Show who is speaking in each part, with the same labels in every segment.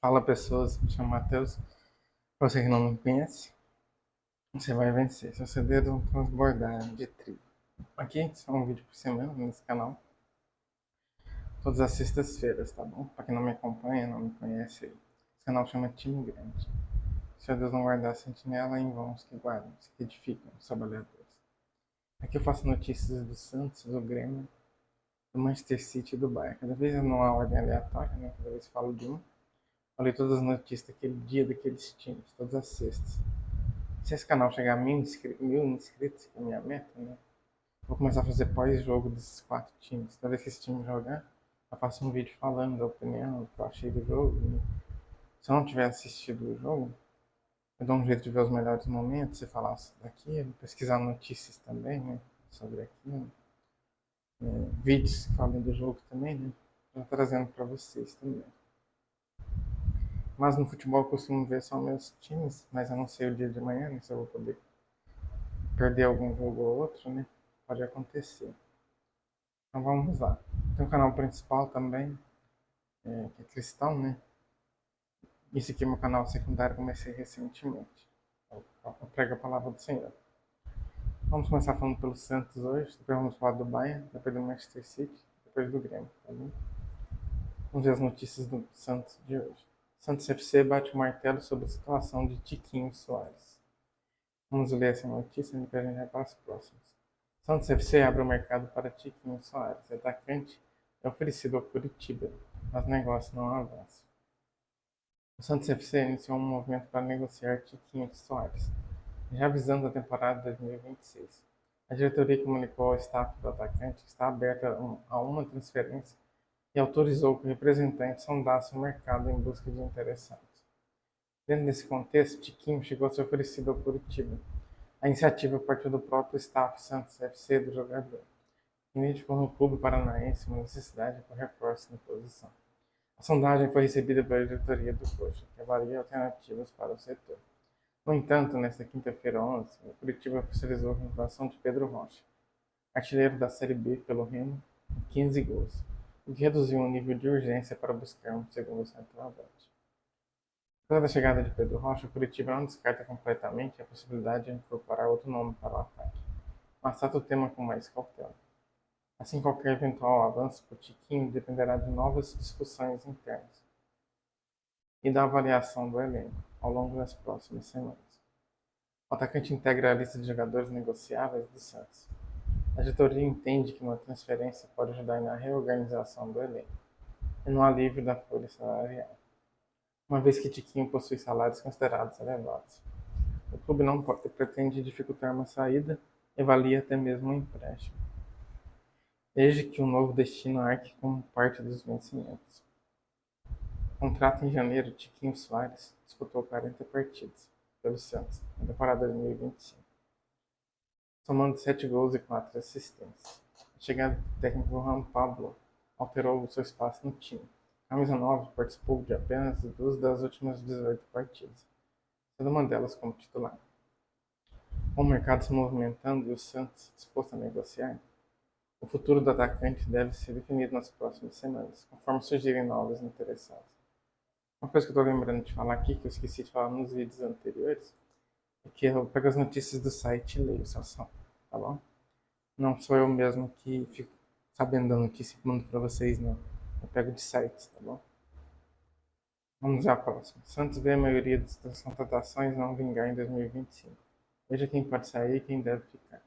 Speaker 1: Fala pessoas, me chamo Matheus. Pra você que não me conhece, você vai vencer. Seu dedo transbordar de trigo. Aqui, só um vídeo por semana nesse canal. Todas as sextas-feiras, tá bom? Pra quem não me acompanha, não me conhece, esse canal chama Time Grande. Seu Deus não guardar a sentinela, em vão os que guardam, os que edificam, os trabalhadores. Aqui eu faço notícias do Santos, do Grêmio, do Manchester City e do Bayern. Cada vez numa ordem aleatória, né? Cada vez falo de um. Falei todas as notícias daquele dia, daqueles times, todas as sextas. Se esse canal chegar a 1.000 inscritos, que é a minha meta, né? Vou começar a fazer pós-jogo desses 4 times. Toda vez que esse time jogar, eu faço um vídeo falando da opinião, do que eu achei do jogo. Né? Se eu não tiver assistido o jogo, eu dou um jeito de ver os melhores momentos e falar daquilo, pesquisar notícias também, né? Sobre aquilo. Vídeos que falam do jogo também, né? Já trazendo para vocês também. Mas no futebol eu costumo ver só meus times, mas eu não sei o dia de manhã, né? Se eu vou poder perder algum jogo ou outro, né? Pode acontecer. Então vamos lá. Tem um canal principal também, que é cristão, né? Esse aqui é meu canal secundário, comecei recentemente. Eu prego a palavra do Senhor. Vamos começar falando pelo Santos hoje, depois vamos falar do Bayern, depois do Manchester City, depois do Grêmio, tá bom? Vamos ver as notícias do Santos de hoje. Santos FC bate o martelo sobre a situação de Tiquinho Soares. Vamos ler essa notícia e depois a gente vai para as próximas. Santos FC abre o mercado para Tiquinho Soares. Atacante é oferecido ao Curitiba, mas negócio não avança. O Santos FC iniciou um movimento para negociar Tiquinho Soares, já visando a temporada 2026. A diretoria comunicou ao staff do atacante que está aberta a uma transferência e autorizou que o representante sondasse o mercado em busca de interessados. Dentro desse contexto, Tiquinho chegou a ser oferecido ao Curitiba. A iniciativa partiu do próprio staff Santos FC do jogador, que identificou no clube paranaense uma necessidade por reforço na posição. A sondagem foi recebida pela diretoria do Coxa, que avalia alternativas para o setor. No entanto, nesta quinta-feira 11, o Curitiba oficializou a renovação de Pedro Rocha, artilheiro da Série B pelo Remo, com 15 gols, o que reduziu o nível de urgência para buscar um segundo centroavante. Apesar da chegada de Pedro Rocha, o Curitiba não descarta completamente a possibilidade de incorporar outro nome para o ataque, mas trata o tema com mais cautela. Assim, qualquer eventual avanço por Tiquinho dependerá de novas discussões internas e da avaliação do elenco ao longo das próximas semanas. O atacante integra a lista de jogadores negociáveis do Santos. A diretoria entende que uma transferência pode ajudar na reorganização do elenco e no alívio da folha salarial, uma vez que Tiquinho possui salários considerados elevados. O clube não pretende dificultar uma saída e avalia até mesmo um empréstimo, desde que o novo destino arque com parte dos vencimentos. Contrato em janeiro, Tiquinho Soares disputou 40 partidas pelo Santos na temporada 2025, somando 7 gols e 4 assistências. A chegada do técnico Juan Pablo alterou o seu espaço no time. A camisa 9 participou de apenas 2 das últimas 18 partidas, sendo uma delas como titular. Com o mercado se movimentando e o Santos disposto a negociar, o futuro do atacante deve ser definido nas próximas semanas, conforme surgirem novos interessados. Uma coisa que eu estou lembrando de falar aqui, que eu esqueci de falar nos vídeos anteriores, é que eu pego as notícias do site e leio, só são, tá bom? Não sou eu mesmo que fico sabendo da notícia e mando para vocês, não. Eu pego de sites, tá bom? Vamos à próxima. Santos vê a maioria das contratações não vingar em 2025. Veja quem pode sair e quem deve ficar.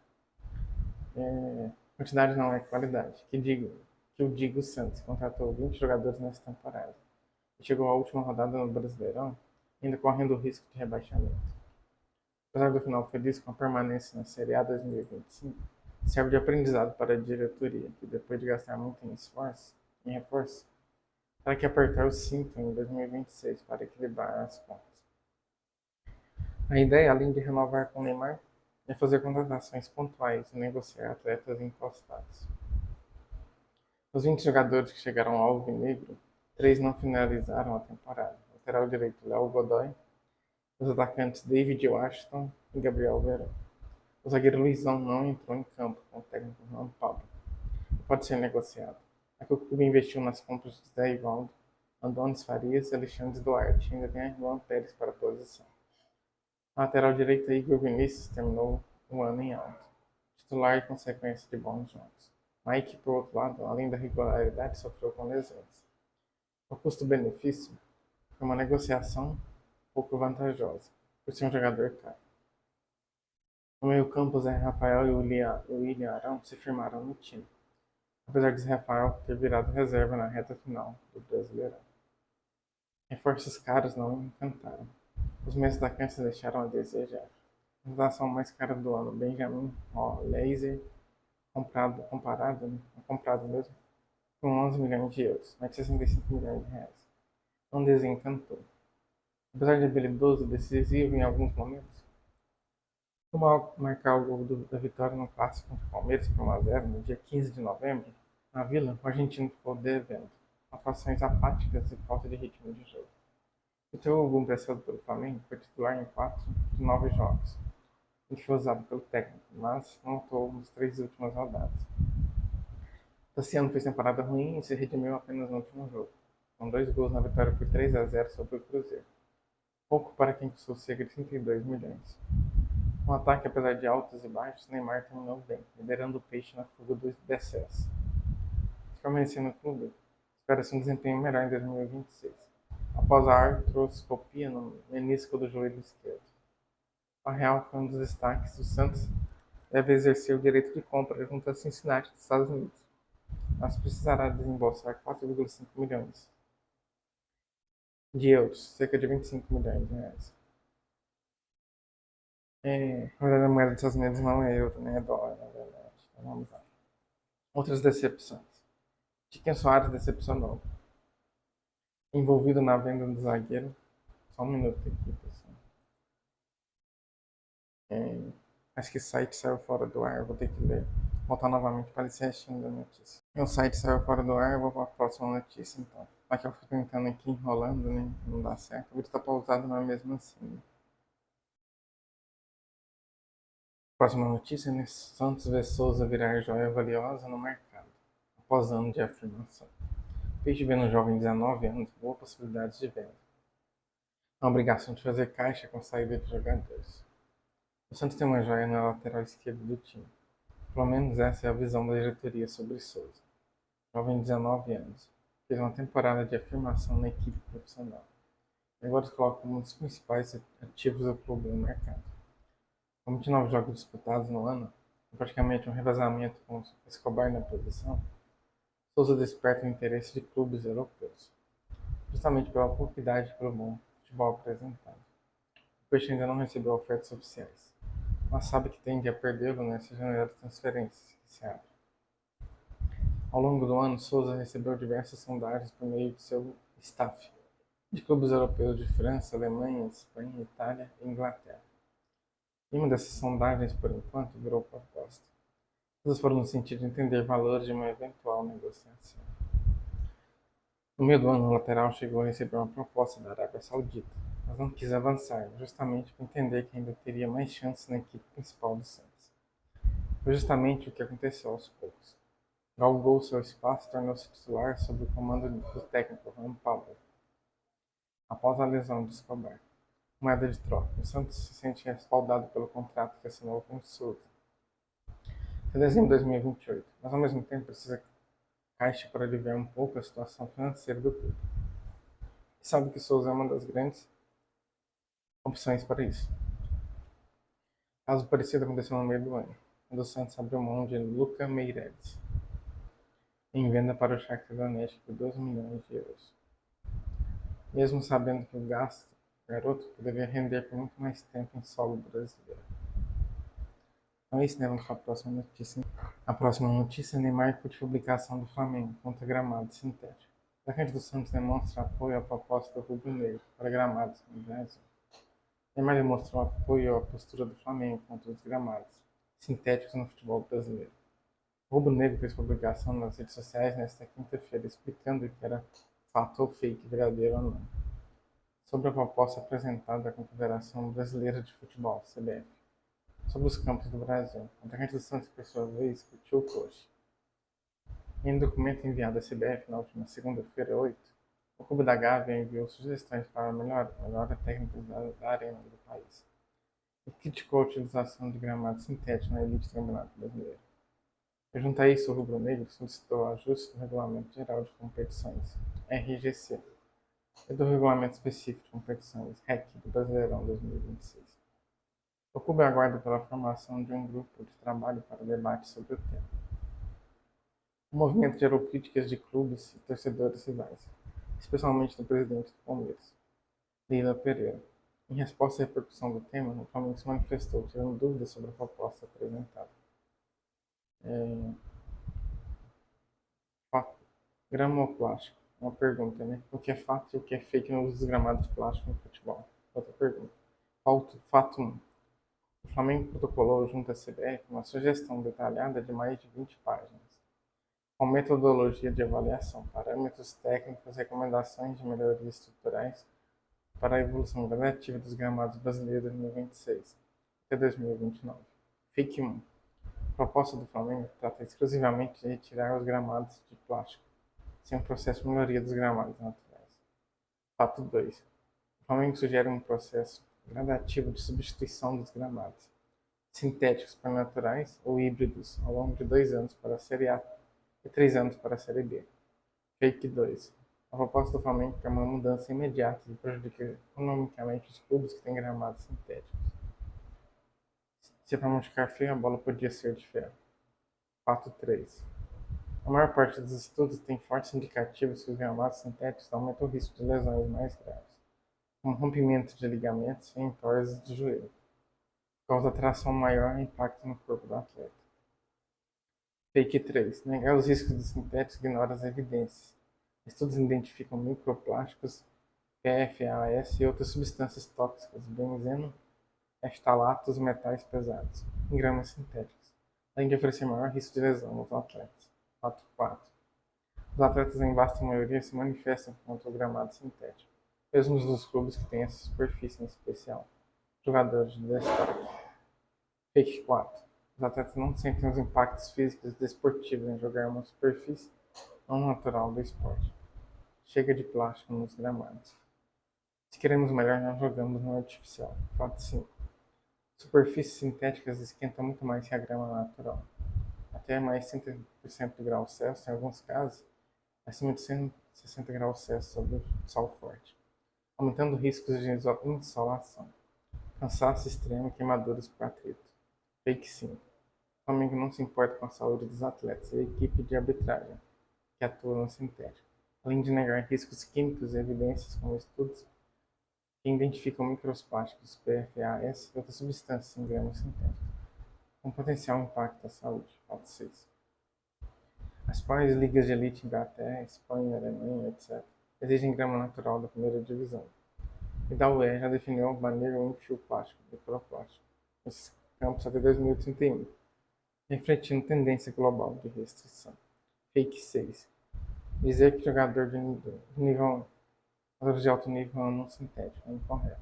Speaker 1: Quantidade não é qualidade. Que eu digo, o Santos contratou 20 jogadores nessa temporada e chegou à última rodada no Brasileirão, ainda correndo o risco de rebaixamento. Apesar do final feliz com a permanência na Série A 2025, serve de aprendizado para a diretoria, que depois de gastar muito em reforço, terá que apertar o cinto em 2026 para equilibrar as contas. A ideia, além de renovar com o Neymar, é fazer contratações pontuais e negociar atletas encostados. Os 20 jogadores que chegaram ao Alvinegro, 3 não finalizaram a temporada. O lateral direito Léo Godoy, os atacantes David Washington e Gabriel Verão. O zagueiro Luizão não entrou em campo com o técnico Juan Pablo. Pode ser negociado. É que o clube investiu nas compras de Zé Ivaldo Adonis Farias e Alexandre Duarte. Ainda tem Juan Pérez para a posição. Lateral direito, Igor Vinícius terminou o ano em alta. Titular e consequência de bons jogos. Mike, por outro lado, além da regularidade, sofreu com lesões. O custo-benefício foi uma negociação pouco vantajosa, por ser um jogador caro. No meio-campo, Zé Rafael e o William Arão se firmaram no time, apesar de Zé Rafael ter virado reserva na reta final do Brasileirão. Reforços caros não encantaram. Os meios atacantes deixaram a desejar. A revelação mais cara do ano, Benjamin Laser, comprado mesmo, por 11 milhões de euros, mais de 65 milhões de reais. Não desencantou. Apesar de habilidoso e decisivo em alguns momentos, ao marcar o gol da vitória no clássico contra o Palmeiras por 1-0 no dia 15 de novembro, na Vila, o argentino ficou devendo, atuações apáticas e falta de ritmo de jogo. O Vitor Hugo, emprestado pelo Flamengo, foi titular em 4 de 9 jogos, e foi usado pelo técnico, mas não atuou nas 3 últimas rodadas. Tassiano fez temporada ruim e se redimiu apenas no último jogo, com 2 gols na vitória por 3-0 sobre o Cruzeiro. Pouco para quem custou cerca de 32 milhões. No ataque, apesar de altos e baixos, Neymar terminou bem, liderando o Peixe na fuga do descenso. Permanecendo no clube, espera-se um desempenho melhor em 2026, após a artroscopia no menisco do joelho esquerdo. O Real foi um dos destaques. O Santos deve exercer o direito de compra junto a Cincinnati dos Estados Unidos, mas precisará desembolsar 4,5 milhões de euros, cerca de 25 milhões de reais. Na verdade, a moeda dos Estados Unidos não é euro, né? É dólar, na verdade. Então, vamos lá. Outras decepções. Chiquinho Soares decepcionou. Envolvido na venda do zagueiro. Só um minuto aqui, pessoal. Acho que o site saiu fora do ar, eu vou ter que ler. Voltar novamente para esse restinho da notícia. O site saiu fora do ar, eu vou para a próxima notícia então. Aqui eu fico tentando aqui, enrolando, né? Não dá certo. O vídeo tá pausado, mas mesmo assim. Né? Próxima notícia, né? Santos vê Souza virar joia valiosa no mercado, após ano de afirmação. Peixe vê no jovem de 19 anos boas possibilidades de venda. A obrigação de fazer caixa com saída de jogadores. O Santos tem uma joia na lateral esquerda do time. Pelo menos essa é a visão da diretoria sobre Souza. Jovem de 19 anos. Fez uma temporada de afirmação na equipe profissional. E agora se coloca como um dos principais ativos do clube no mercado. Com 29 jogos disputados no ano, praticamente um revezamento com Escobar na posição, Souza desperta o interesse de clubes europeus, justamente pela pouca idade e pelo bom futebol apresentado. O Peixe ainda não recebeu ofertas oficiais, mas sabe que tende a perdê-lo nessa janela de transferências que se abre. Ao longo do ano, Souza recebeu diversas sondagens por meio de seu staff, de clubes europeus de França, Alemanha, Espanha, Itália e Inglaterra. E uma dessas sondagens, por enquanto, virou proposta. Todas foram no sentido de entender valores de uma eventual negociação. No meio do ano, o lateral chegou a receber uma proposta da Arábia Saudita, mas não quis avançar, justamente por entender que ainda teria mais chances na equipe principal do Santos. Foi justamente o que aconteceu aos poucos. Galgou seu espaço e tornou-se titular sob o comando do técnico Juan Pablo, após a lesão de Escobar. Moeda de troca. O Santos se sente respaldado pelo contrato que assinou com o Souza até dezembro de 2028, mas ao mesmo tempo precisa caixa para aliviar um pouco a situação financeira do clube. E sabe que Souza é uma das grandes opções para isso. Caso parecido aconteceu no meio do ano, quando o Santos abriu mão de Luca Meireles em venda para o Shakhtar Donetsk por 12 milhões de euros. Mesmo sabendo que o garoto poderia render por muito mais tempo em solo brasileiro. Então é isso, né? Vamos para a próxima notícia. A próxima notícia é Neymar curte publicação do Flamengo contra gramado sintético. O atacante do Santos demonstra apoio à proposta do rubro-negro para gramados no Brasil. Neymar demonstrou apoio à postura do Flamengo contra os gramados sintéticos no futebol brasileiro. O rubro-negro fez publicação nas redes sociais nesta quinta-feira explicando que era fato ou fake, verdadeiro ou não, sobre a proposta apresentada à Confederação Brasileira de Futebol, CBF, sobre os campos do Brasil. O atacante do Santos, por sua vez, curtiu o post. Em documento enviado à CBF na última segunda-feira, 8, O Clube da Gávea enviou sugestões para melhora técnica da arena do país e criticou a utilização de gramado sintético na elite do Campeonato Brasileiro. Junto a isso, o rubro-negro solicitou ajuste do Regulamento Geral de Competições, RGC, e do Regulamento Específico de Competições, REC, do Brasileirão 2026. O clube aguarda pela formação de um grupo de trabalho para debate sobre o tema. O movimento gerou críticas de clubes e torcedores rivais, especialmente do presidente do Palmeiras, Leila Pereira. Em resposta à repercussão do tema, o Flamengo se manifestou, tirando dúvidas sobre a proposta apresentada. Fato. Grama ou plástico? Uma pergunta, né? O que é fato e o que é fake no uso dos gramados de plástico no futebol? Outra pergunta. Fato 1. O Flamengo protocolou junto à CBF uma sugestão detalhada de mais de 20 páginas, com metodologia de avaliação, parâmetros técnicos, recomendações de melhorias estruturais para a evolução gradativa dos gramados brasileiros de 2026 até 2029. Fake 1. A proposta do Flamengo trata exclusivamente de retirar os gramados de plástico, sem um processo de melhoria dos gramados naturais. Fato 2. O Flamengo sugere um processo gradativo de substituição dos gramados sintéticos por naturais ou híbridos ao longo de 2 anos para a Série A e 3 anos para a Série B. Fake 2. A proposta do Flamengo é uma mudança imediata e prejudica economicamente os clubes que têm gramados sintéticos. Se para machucar feio, a bola podia ser de ferro. Fato 3. A maior parte dos estudos tem fortes indicativos que os gramados sintéticos aumentam o risco de lesões mais graves, como rompimento de ligamentos e entorses de joelho, causa tração maior e impacto no corpo do atleta. Fake 3. Negar os riscos dos sintéticos ignora as evidências. Estudos identificam microplásticos, PFAS e outras substâncias tóxicas, benzeno, eftalatos, metais pesados, em gramas sintéticas, além de oferecer maior risco de lesão aos atletas. Fato 4. Os atletas, em vasta maioria, se manifestam contra o gramado sintético, mesmo dos clubes que têm essa superfície em especial. Jogadores de destaque. Fake 4. Os atletas não sentem os impactos físicos e desportivos em jogar uma superfície não natural do esporte. Chega de plástico nos gramados. Se queremos melhor, não jogamos no artificial. Fato 5. Superfícies sintéticas esquentam muito mais que a grama natural. Até mais 100% de graus Celsius, em alguns casos, acima de 160 graus Celsius sob o sol forte, aumentando riscos de insolação, cansaço extremo e queimaduras por atrito. Fake 5. O Flamengo não se importa com a saúde dos atletas e a equipe de arbitragem que atua no sintético, além de negar riscos químicos e evidências como estudos que identificam microplásticos, PFAS e outras substâncias em gramas sintéticas, com potencial impacto à saúde. Fato 6. As principais ligas de elite Inglaterra, Espanha, Alemanha, etc., exigem grama natural da primeira divisão. E da UE já definiu banir o enfio plástico, microplástico, nesses campos até 2031, refletindo tendência global de restrição. Fake 6. Dizer que jogador de nível jogadores de alto nível andam sintético é incorreto.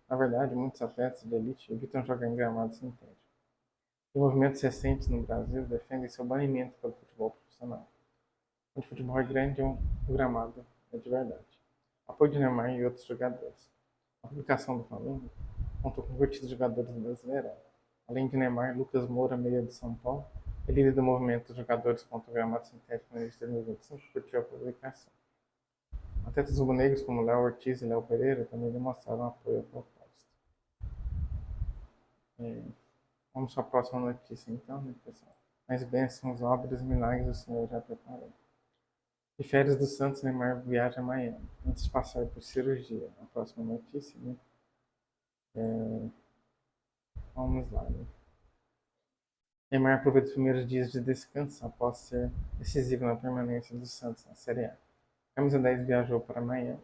Speaker 1: Na verdade, muitos atletas de elite evitam jogar em gramado sintético. Os movimentos recentes no Brasil defendem seu banimento pelo futebol profissional. Onde o futebol é grande, o gramado é de verdade. Apoio de Neymar e outros jogadores. A publicação do Flamengo contou com curtidos jogadores brasileiros. Além de Neymar, Lucas Moura, meia de São Paulo, e líder do movimento dos jogadores contra o gramado sintético no início de 2025, curtiu a publicação. Atletas rubro-negros como Léo Ortiz e Léo Pereira também demonstraram apoio à proposta. Vamos para a próxima notícia então, né, pessoal? Mas bênçãos, obras e milagres o Senhor já preparou. De férias do Santos, Neymar viaja a Miami, antes de passar por cirurgia. A próxima notícia, né? Vamos lá, né? Neymar aproveita os primeiros dias de descanso após ser decisivo na permanência do Santos na Série A. A camisa 10 viajou para Miami,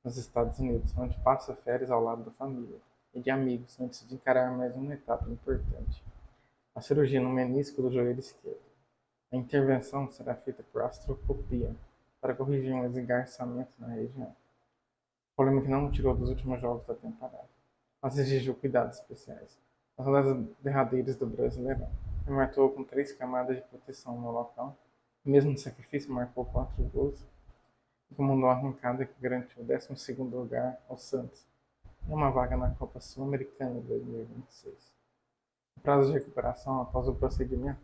Speaker 1: nos Estados Unidos, onde passa férias ao lado da família e de amigos antes de encarar mais uma etapa importante: a cirurgia no menisco do joelho esquerdo. A intervenção será feita por artroscopia para corrigir um esgarçamento na região. O polêmica não tirou dos últimos jogos da temporada, mas exigiu cuidados especiais. Nas rodadas derradeiras do Brasileirão, ele atuou com 3 camadas de proteção no local, e mesmo no sacrifício marcou 4 gols comandou a arrancada que garantiu o 12º lugar ao Santos e uma vaga na Copa Sul-Americana de 2026. O prazo de recuperação após o procedimento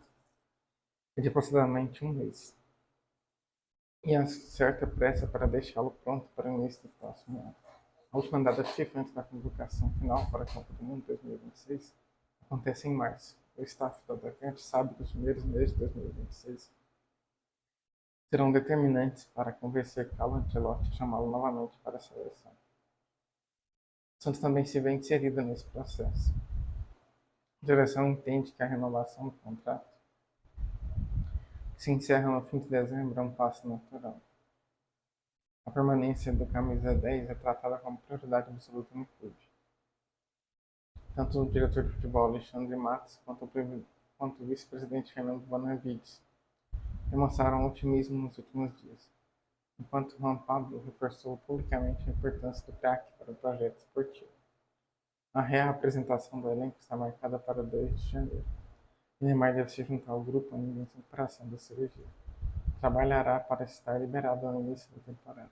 Speaker 1: é de aproximadamente um mês, e há certa pressa para deixá-lo pronto para o início do próximo ano. A última data FIFA antes da convocação final para a Copa do Mundo 2026 acontece em março. O staff do atacante sabe que os primeiros meses de 2026 serão determinantes para convencer Carlo Ancelotti a chamá-lo novamente para a seleção. O Santos também se vê inserido nesse processo. A direção entende que a renovação do contrato, que se encerra no fim de dezembro, é um passo natural. A permanência do camisa 10 é tratada como prioridade absoluta no clube. Tanto o diretor de futebol Alexandre Matos quanto o vice-presidente Fernando Bonavides demonstraram otimismo nos últimos dias, enquanto Juan Pablo reforçou publicamente a importância do craque para o projeto esportivo. A reapresentação do elenco está marcada para 2 de janeiro. Neymar deve se juntar ao grupo ainda em recuperação da cirurgia. Trabalhará para estar liberado no início da temporada.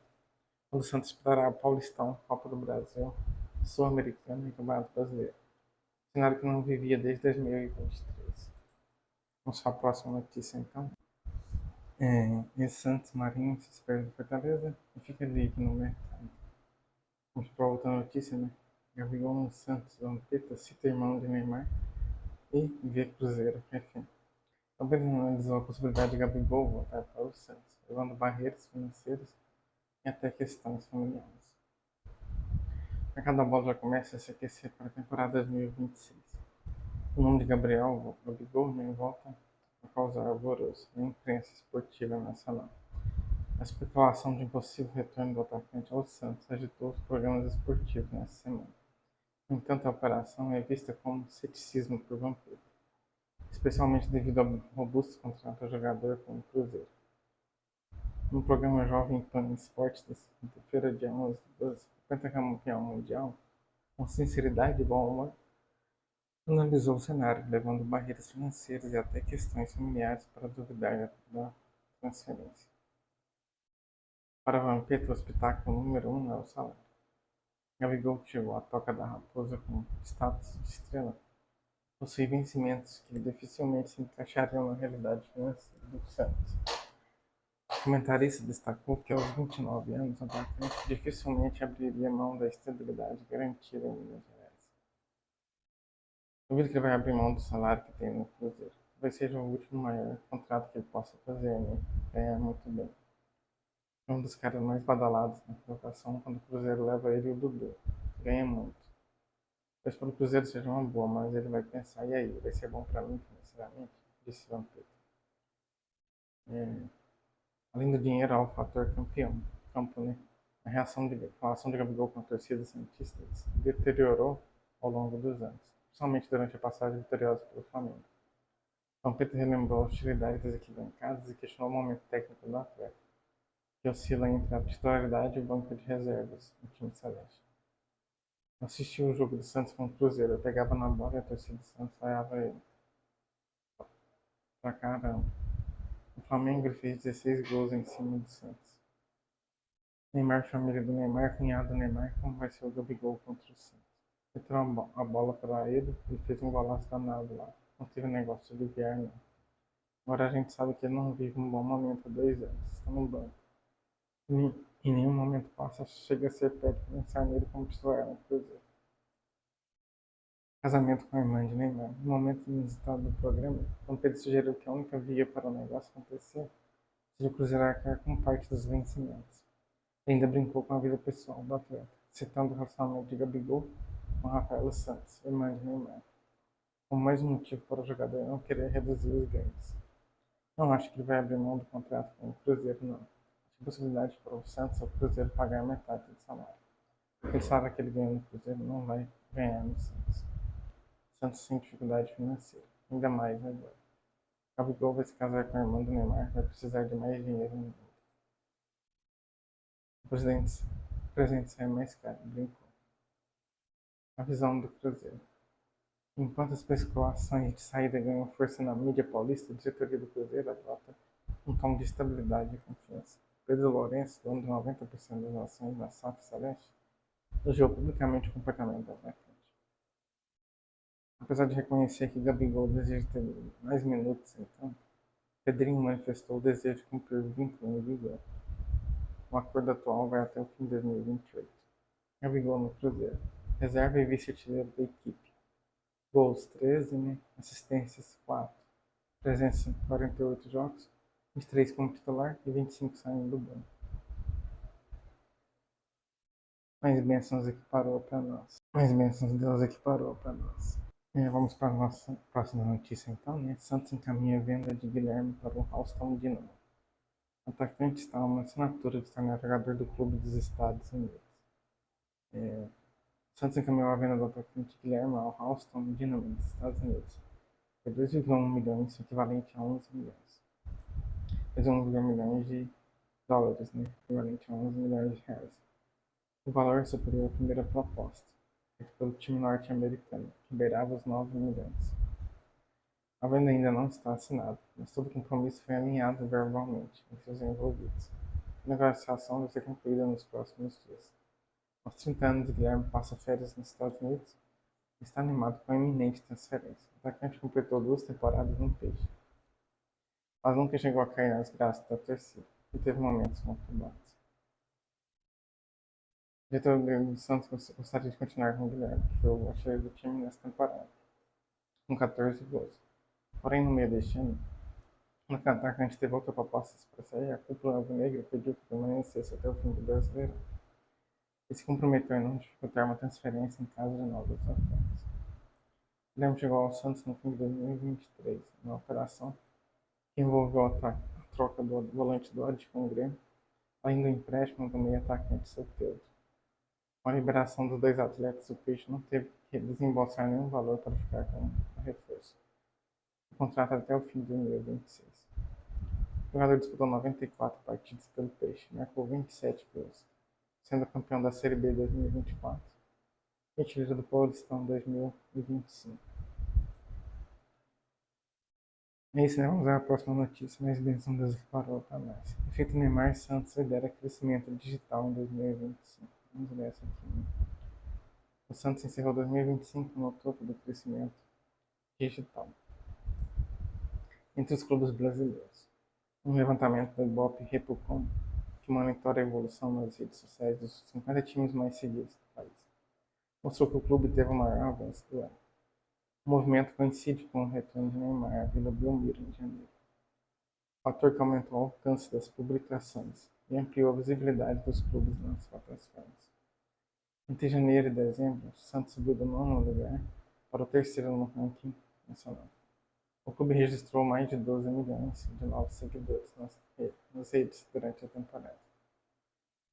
Speaker 1: O Santos disputará o Paulistão, Copa do Brasil, Sul-Americana e Campeonato Brasileiro. Cenário que não vivia desde 2023. Vamos para a próxima notícia, então. Santos Marinho se espera de Fortaleza e fica livre no mercado. Vamos para outra notícia, né? Gabigol no Santos, Vampeta cita irmão de Neymar e vê Cruzeiro, enfim. Talvez analisou a possibilidade de Gabigol voltar para o Santos, levando barreiras financeiras e até questões familiares. O mercado da bola já começa a se aquecer para a temporada 2026. O nome de Gabigol nem volta a causar alvoroço na imprensa esportiva nacional. A especulação de impossível retorno do atacante ao Santos agitou os programas esportivos nessa semana. No entanto, a operação é vista com ceticismo por Vampeta, especialmente devido ao robusto contrato ao jogador com o Cruzeiro. No programa Jovem Pan Esportes da quinta-feira, dia 11 de 12, o pentacampeão mundial, com sinceridade e bom humor, analisou o cenário, levando barreiras financeiras e até questões familiares para duvidar da transferência. Para Vampeta, o espetáculo número 1 é o salário. Gabigol, que chegou à Toca da Raposa com status de estrela, possui vencimentos que dificilmente se encaixariam na realidade financeira do Santos. O comentarista destacou que aos 29 anos, o atacante dificilmente abriria mão da estabilidade garantida em Minas Gerais. Duvido que ele vai abrir mão do salário que tem no Cruzeiro. Talvez seja o último maior contrato que ele possa fazer, né? Ganhar muito bem. É um dos caras mais badalados na colocação quando o Cruzeiro leva ele e o Dudu. Ganha muito. Talvez para o Cruzeiro seja uma boa, mas ele vai pensar, e aí, vai ser bom para mim financeiramente? Disse Vampeta. Além do dinheiro, há o fator campo, né? A relação de Gabigol com a torcida santista se deteriorou ao longo dos anos, principalmente durante a passagem vitoriosa pelo Flamengo. Vampeta relembrou a hostilidade das arquibancadas e questionou o momento técnico do atleta, que oscila entre a titularidade e o banco de reservas no time celeste. Eu assisti o jogo do Santos com o Cruzeiro, eu pegava na bola e a torcida do Santos vaiava ele. Pra caramba. O Flamengo fez 16 gols em cima do Santos. Neymar, família do Neymar, cunhado do Neymar, como vai ser o Gabigol contra o Santos. Entrou a bola para ele e fez um golaço danado lá. Não teve negócio de VR, não. Agora a gente sabe que ele não vive um bom momento há 2 anos. Está no banco. Em nenhum momento passa, chega a ser perto de pensar nele como titular no Cruzeiro. Casamento com a irmã de Neymar. No momento inusitado do programa, quando Pedro sugeriu que a única via para o negócio acontecer seja o Cruzeiro arcar com parte dos vencimentos. Ele ainda brincou com a vida pessoal do atleta, citando o relacionamento de Gabigol com Rafaela Santos, irmã de Neymar, como mais um motivo para o jogador não querer reduzir os ganhos. Não acho que ele vai abrir mão do contrato com o Cruzeiro, não. Acho possibilidade para o Santos ou o Cruzeiro pagar metade do salário. Ele sabe que ele ganha no Cruzeiro, não vai ganhar no Santos. Santos sem dificuldade financeira, ainda mais agora. Gabigol vai se casar com a irmã do Neymar, vai precisar de mais dinheiro no mundo. O presente sai mais caro, brincou. A visão do Cruzeiro. Enquanto as especulações de saída ganham força na mídia paulista, a diretoria do Cruzeiro adota um tom de estabilidade e confiança. Pedro Lourenço, dono de 90% das ações da SAF Celeste, elogiou publicamente o comportamento do atacante. Apesar de reconhecer que Gabigol deseja ter mais minutos em campo, Pedrinho manifestou o desejo de cumprir o vínculo em vigor. O acordo atual vai até o fim de 2028. Gabigol no Cruzeiro. Reserva e vice-artilheiro da equipe. Gols 13, né? Assistências 4. Presença em 48 jogos. 23 como titular e 25 saindo do banco. Mais bênçãos equiparou para nós. Mais bênçãos Deus equiparou para nós. Vamos para a nossa próxima notícia então, né? Santos encaminha a venda de Guilherme para o Houston Dynamo. O atacante está a uma assinatura de se tornar jogador do clube dos Estados Unidos. Santos encaminhou a venda do atacante Guilherme ao Houston Dynamo dos Estados Unidos por 2,1 milhões, equivalente a 11 milhões. 2,1 milhões de dólares, né? Equivalente a 11 milhões de reais. O valor é superior à primeira proposta, feita pelo time norte-americano, que beirava os 9 milhões. A venda ainda não está assinada, mas todo o compromisso foi alinhado verbalmente entre os envolvidos. A negociação deve ser concluída nos próximos dias. Aos 30 anos, Guilherme passa férias nos Estados Unidos e está animado com a iminente transferência. O atacante completou 2 temporadas no Peixe, mas nunca chegou a cair nas graças da torcida e teve momentos conturbados. O diretor do Santos gostaria de continuar com o Guilherme, que foi o artilheiro do time nessa temporada, com 14 gols. Porém, no meio deste ano, o atacante teve outra proposta para sair, a cúpula alvinegra pediu que permanecesse até o fim do Brasileiro e se comprometeu em não dificultar uma transferência em caso de novas ofertas. Guilherme chegou ao Santos no fim de 2023, uma operação que envolveu a troca do volante do Odd com o Grêmio, além do empréstimo do meio-atacante Soteldo. Com a liberação dos 2 atletas, o Peixe não teve que desembolsar nenhum valor para ficar com o reforço. O contrato até o fim de 2026. O jogador disputou 94 partidas pelo Peixe, marcou 27 gols, sendo campeão da Série B 2024 e artilheiro do Paulistão 2025. É isso, né? Vamos à próxima notícia, mas bênção Deus que parou para nós. Efeito Neymar, Santos lidera crescimento digital em 2025. Vamos ler essa aqui, né? O Santos encerrou 2025 no topo do crescimento digital entre os clubes brasileiros. Um levantamento do Ibope Repocom, que monitora a evolução nas redes sociais dos 50 times mais seguidos do país, mostrou que o clube teve o maior avanço do ano. O movimento coincide com o retorno de Neymar à Vila Belmiro em janeiro, fator que aumentou o alcance das publicações e ampliou a visibilidade dos clubes nas plataformas. Entre janeiro e dezembro, o Santos subiu do 9º lugar para o 3º no ranking nacional. O clube registrou mais de 12 milhões de novos seguidores nas redes durante a temporada.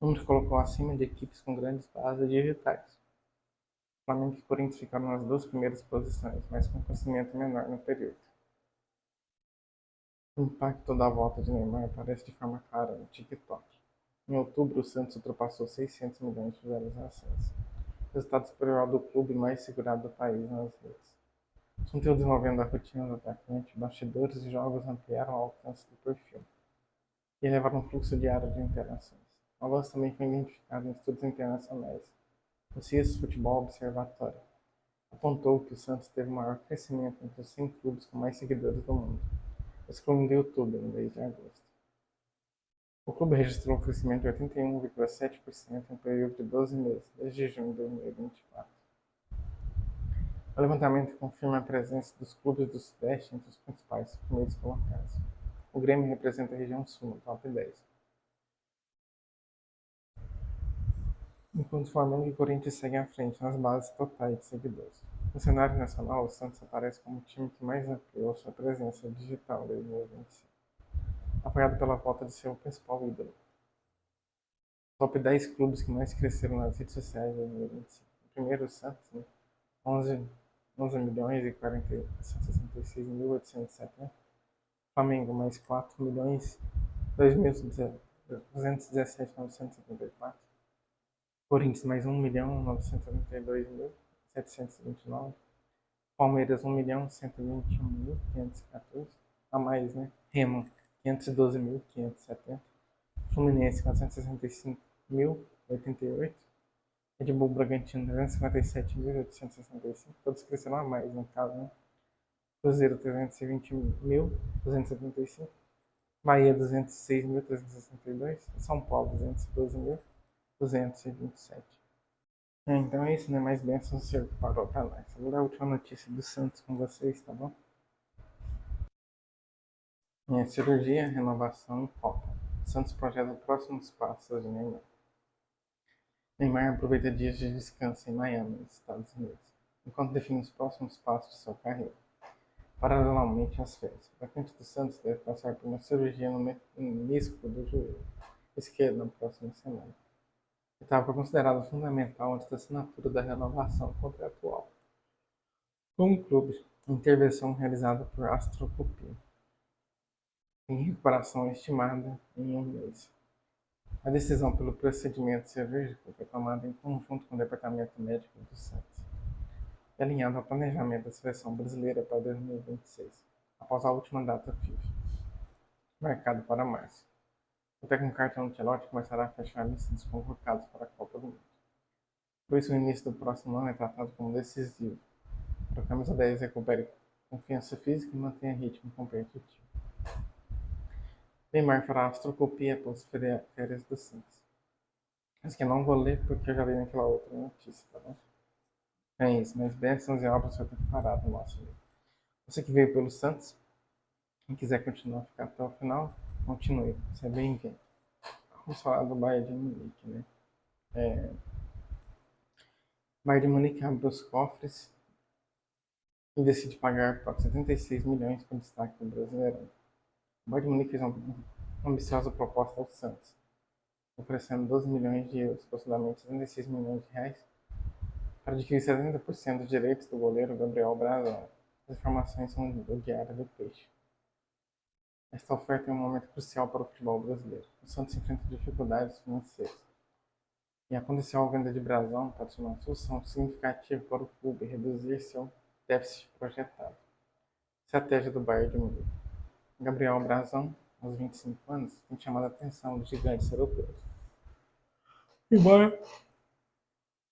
Speaker 1: O número colocou acima de equipes com grandes bases digitais. Flamengo e Corinthians ficaram nas 2 primeiras posições, mas com crescimento menor no período. O impacto da volta de Neymar aparece de forma clara no TikTok. Em outubro, o Santos ultrapassou 600 milhões de visualizações, resultado superior ao do clube mais segurado do país nas redes. Os conteúdos envolvendo a rotina do atacante, bastidores e jogos ampliaram o alcance do perfil e elevaram um fluxo diário de interações. O avanço também foi identificado em estudos internacionais. O CIES Futebol Observatório apontou que o Santos teve o maior crescimento entre os 100 clubes com mais seguidores do mundo, excluindo o YouTube no mês de agosto. O clube registrou um crescimento de 81,7% em um período de 12 meses, desde junho de 2024. O levantamento confirma a presença dos clubes do Sudeste entre os principais primeiros colocados. O Grêmio representa a região sul no top 10. Enquanto Flamengo e Corinthians seguem à frente nas bases totais de seguidores. No cenário nacional, o Santos aparece como o time que mais ampliou sua presença digital em 2025, apoiado pela volta de seu principal ídolo. Top 10 clubes que mais cresceram nas redes sociais em 2025. O primeiro, o Santos, né? 11 milhões e 466.870. Flamengo, mais 4 milhões 217.974. Corinthians, mais 1.992.729. Palmeiras, 1.121.514. A mais, né? Remo, 512.570. Fluminense 465.088. Red Bull Bragantino 357.865. Todos cresceram a mais, no caso, né? Cruzeiro 320.275. Bahia 206.362. São Paulo 212.227. Então é isso, né? Mais bênçãos o Senhor parou para nós. Vou dar a última notícia do Santos com vocês, tá bom? Cirurgia, renovação e Copa. Santos projeta próximos passos de Neymar. Neymar aproveita dias de descanso em Miami, nos Estados Unidos, enquanto define os próximos passos de sua carreira. Paralelamente às férias, o atacante do Santos deve passar por uma cirurgia no menisco do joelho esquerdo na próxima semana. Etapa considerada fundamental antes da assinatura da renovação contratual com o clube. Intervenção realizada por astroscopia, em recuperação estimada em um mês. A decisão pelo procedimento cirúrgico foi tomada em conjunto com o Departamento Médico do Santos e alinhado ao planejamento da seleção brasileira para 2026, após a última data FIFA, marcada para março. O técnico Carlo Ancelotti começará a fechar a lista dos convocados para a Copa do Mundo. Por isso, o início do próximo ano é tratado como decisivo, para que a camisa 10 recupere confiança física e mantenha ritmo competitivo. Neymar fará astroscopia após férias do Santos. Mas que eu não vou ler porque eu já li naquela outra notícia, tá bom? É isso, mas bênçãos e obras foi preparado no nosso livro. Você que veio pelo Santos, quem quiser continuar a ficar até o final, continue, você é bem-vindo. Vamos falar do Bayern de Munique, né? Bayern de Munique abre os cofres e decide pagar 76 milhões para o destaque do Brasileirão. O Bayern de Munique fez uma ambiciosa proposta ao Santos, oferecendo 12 milhões de euros, aproximadamente 76 milhões de reais, para adquirir 70% dos direitos do goleiro Gabriel Brazão. As informações são do Diário do Peixe. Esta oferta é um momento crucial para o futebol brasileiro. O Santos enfrenta dificuldades financeiras. E aconteceu a venda de Brazão para ser uma solução significativa para o clube reduzir seu déficit projetado. Estratégia do Bayern de Munique. Gabriel Brazão, aos 25 anos, tem chamado a atenção dos gigantes europeus. Embora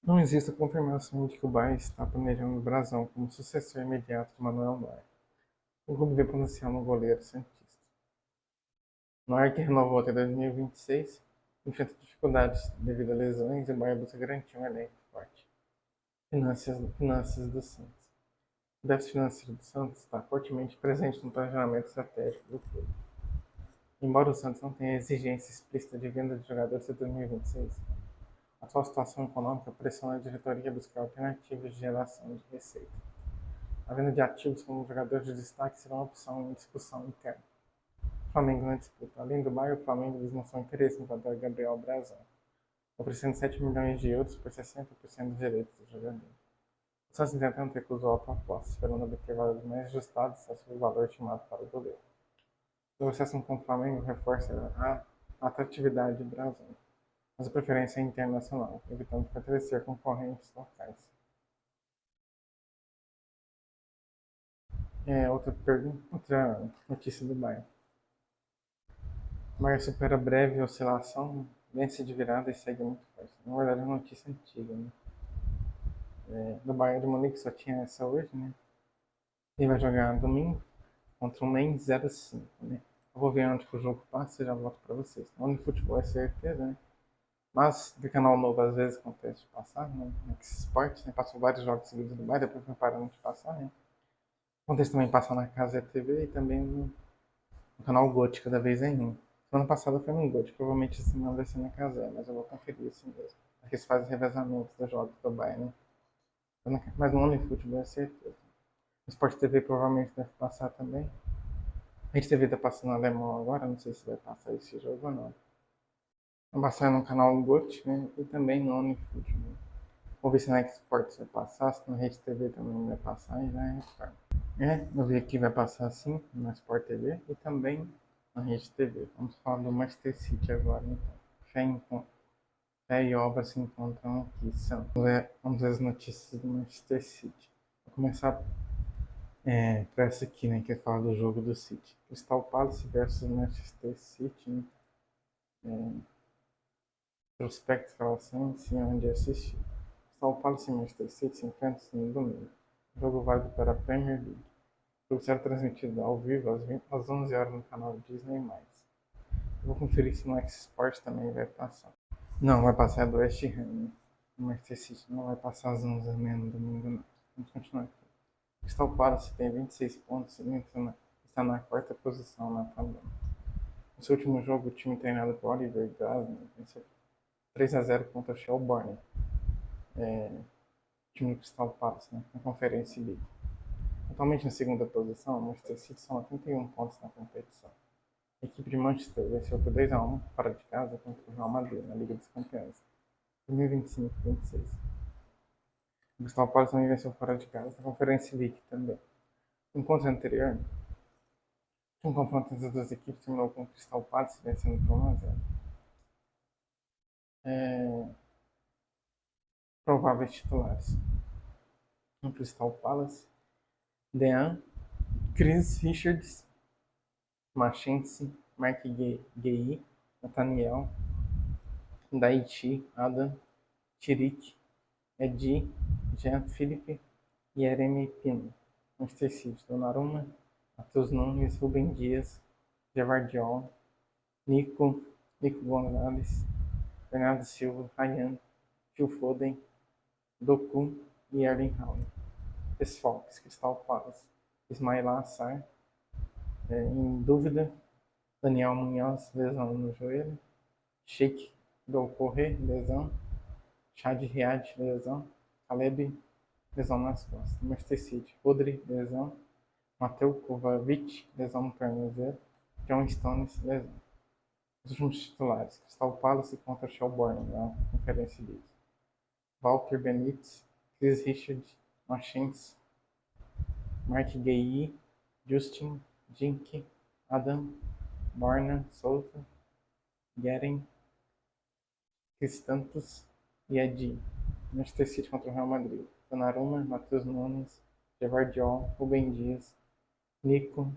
Speaker 1: não exista confirmação de que o Bayern está planejando o Brazão como sucessor imediato de Manuel Neuer, o clube vê potencial no goleiro santista. Neuer, que renovou até 2026, enfrenta dificuldades devido a lesões e o Bayern busca garantir um elenco forte. Finanças do Santos. O déficit financeiro do Santos está fortemente presente no planejamento estratégico do clube. Embora o Santos não tenha exigência explícita de venda de jogadores até 2026, a atual situação econômica pressiona a diretoria a buscar alternativas de geração de receita. A venda de ativos como jogadores de destaque será uma opção em discussão interna. O Flamengo na disputa. Além do Bayern, o Flamengo demonstrou interesse no contratar Gabriel Brazão, oferecendo 7 milhões de euros por 60% dos direitos do jogador. O Santos, entretanto, recusou a proposta, esperando obter valores mais ajustados ao valor estimado para o goleiro. A negociação com o Flamengo reforça a atratividade de Brazão, mas a preferência é internacional, evitando fortalecer concorrentes locais. Outra notícia do Bayern. O Bayern supera breve oscilação, vence de virada e segue muito forte. Na verdade, é uma notícia antiga, né? Do Bayern de Munique só tinha essa hoje, né? Ele vai jogar domingo contra o Mainz 05, né? Eu vou ver onde que o jogo passa e já volto para vocês. Onde futebol é certeza, né? Mas de canal novo às vezes acontece de passar, né? Nesses esportes, né? Passou vários jogos seguidos do Bayern, depois foi parando de passar, né? Acontece também passar na Casa TV e também no canal Gold, cada vez em um. Semana passada foi no Gold, provavelmente esse semana vai ser na Casa, mas eu vou conferir assim mesmo. Porque eles fazem revezamentos dos jogos do Bayern, né? Mas no OneFootball é certeza. O Sport TV provavelmente deve passar também. A Rede TV tá passando alemão agora, não sei se vai passar esse jogo ou não. Vai passar no canal Gold, né? E também no OneFootball. Vou ver se na Xports vai passar, se na Rede TV também vai passar e já é retorno. Eu vi aqui vai passar sim na Sport TV e também na Rede TV. Vamos falar do Manchester City agora, então. Fé e obra se encontram aqui. Vamos ver as notícias do Manchester City. Vou começar para essa aqui, né, que fala do jogo do City. Crystal Palace versus Manchester City, né? prospectos relações e onde assistir. São Paulo e Manchester City se enfrentam no domingo. Jogo válido para a Premier League. O jogo será transmitido ao vivo às 11 horas no canal Disney+. Vou conferir se no X-Sport também vai passar. Não, vai passar do West Ham. O Manchester City não vai passar às 11h30 no domingo, não. Vamos continuar aqui. Crystal Palace tem 26 pontos e está na quarta posição na tabela. No seu último jogo, o time treinado por Oliver Glasner venceu 3-0 contra o Shelbourne, time do Crystal Palace, né, na Conferência League. Atualmente na segunda posição, o Manchester City soma 31 pontos na competição. A equipe de Manchester venceu por 2-1 fora de casa contra o Real Madrid na Liga dos Campeões, 2025-26. O Crystal Palace também venceu fora de casa na Conferência League também. No encontro anterior, um confronto entre as duas equipes terminou com o Crystal Palace vencendo por 1-0. Prováveis titulares: no Crystal Palace, Dean, Chris Richards, Machense, Mark Guehi, Nathaniel, Daichi, Adam, Tirik, Edi, Jean-Philippe e Jeremy Pino. Manchester City: Donnarumma, Matheus Nunes, Rubem Dias, Gvardiol, Nico Gonzalez, Bernardo Silva, Ryan, Phil Foden, Doku e Erling Haaland. Desfalques: Crystal Palace, Ismaila Assar, em dúvida, Daniel Munhoz, lesão no joelho, Sheikh Doucouré, lesão, Chad Riad, lesão, Caleb, lesão nas costas. Manchester City: Rodri, lesão, Mateu Kovacic, lesão no tornozelo, John Stones, lesão. Os últimos titulares: Crystal Palace contra Shelbourne na Conferência League. Walter Benitez, Chris Richards, Machense, Mark Guehi, Justin, Jink, Adam, Borna, Souza, Guerin, Cristantos e Edi. Manchester City contra o Real Madrid: Donnarumma, Matheus Nunes, Gvardiol, Rubem Dias, Nico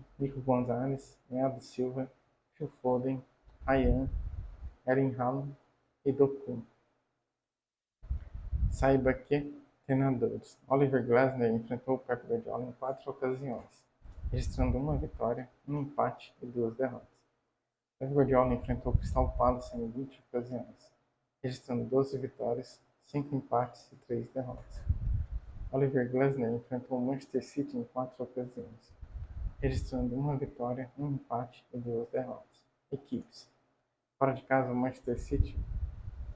Speaker 1: Gonzalez, Bernardo Silva, Phil Foden, Ryan, Erling Haaland e Doku. Saiba que treinadores: Oliver Glasner enfrentou o Pep Guardiola em 4 ocasiões, registrando uma vitória, um empate e 2 derrotas. Pep Guardiola enfrentou o Crystal Palace em 20 ocasiões, registrando 12 vitórias, 5 empates e 3 derrotas. Oliver Glasner enfrentou o Manchester City em 4 ocasiões, registrando uma vitória, um empate e 2 derrotas. Equipes: fora de casa, o Manchester City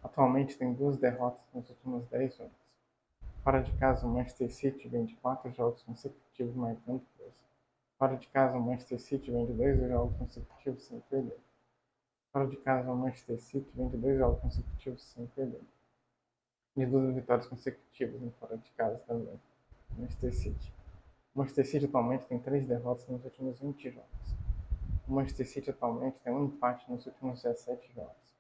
Speaker 1: atualmente tem 2 derrotas nos últimos 10 jogos. Fora de casa, o Manchester City vem de 4 jogos consecutivos marcando gols. Fora de casa, o Manchester City vem de 2 jogos consecutivos sem perder. Fora de casa, o Manchester City vem de 2 jogos consecutivos sem perder. De 2 vitórias consecutivas fora de casa também. Manchester City. O Manchester City atualmente tem 3 derrotas nos últimos 20 jogos. O Manchester City atualmente tem um empate nos últimos 17 jogos.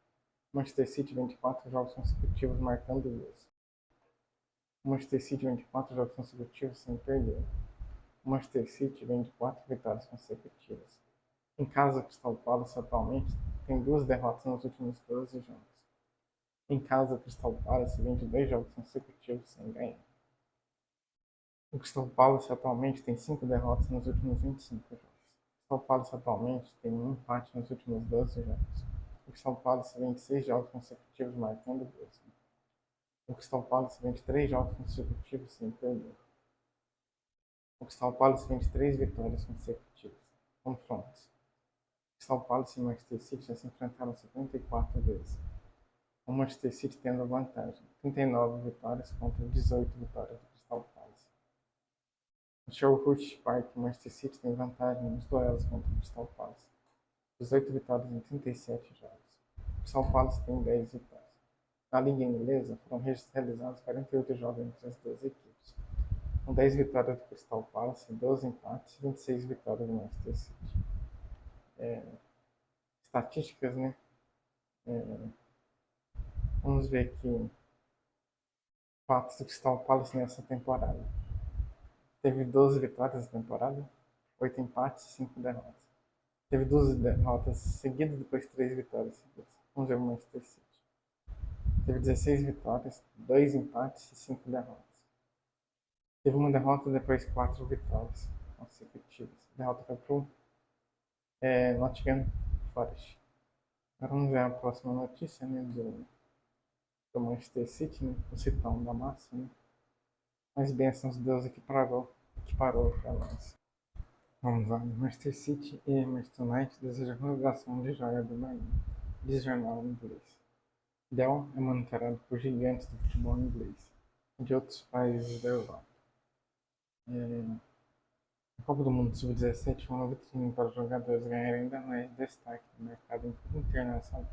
Speaker 1: O Manchester City vem de 4 jogos consecutivos marcando gols. O Manchester City vem de 4 jogos consecutivos sem perder. O Manchester City vem de 4 vitórias consecutivas. Em casa, o Crystal Palace atualmente tem 2 derrotas nos últimos 12 jogos. Em casa, o Crystal Palace vem de 2 jogos consecutivos sem ganhar. O Crystal Palace atualmente tem 5 derrotas nos últimos 25 jogos. O Crystal Palace atualmente tem um empate nos últimos 12 jogos. O Crystal Palace vem de 6 jogos consecutivos marcando gols. O Crystal Palace vem de 3 jogos consecutivos sem perder. O Crystal Palace vem de 3 vitórias consecutivas. Confrontos: Crystal Palace e Manchester City já se enfrentaram 54 vezes. O Manchester City tendo a vantagem, 39 vitórias contra 18 vitórias do Crystal Palace. No Selhurst Park, o Manchester City tem vantagem nos duelos contra o Crystal Palace, 18 vitórias em 37 jogos. O Crystal Palace tem 10 vitórias. Na Liga Inglesa, foram realizados 48 jogos entre as duas equipes, com 10 vitórias do Crystal Palace, 12 empates e 26 vitórias do Manchester City. Estatísticas, né? Vamos ver aqui fatos do Crystal Palace nessa temporada. Teve 12 vitórias na temporada, 8 empates e 5 derrotas. Teve 12 derrotas seguidas, depois 3 vitórias seguidas. Vamos ver o Manchester City. Teve 16 vitórias, 2 empates e 5 derrotas. Teve uma derrota e depois 4 vitórias consecutivas. A derrota foi pro Nottingham Forest. Agora vamos ver a próxima notícia, né, do Manchester City, né, o citão da massa, né. As bênçãos de Deus equiparou para nós. Vamos lá, Manchester City e Manchester United desejam renovação de joia do Bahia, diz jornal inglês. Dell é monitorado por gigantes do futebol inglês e de outros países da Europa. A Copa do Mundo Sub-17 foi uma vitrine para os jogadores ganharem ainda mais destaque no mercado internacional.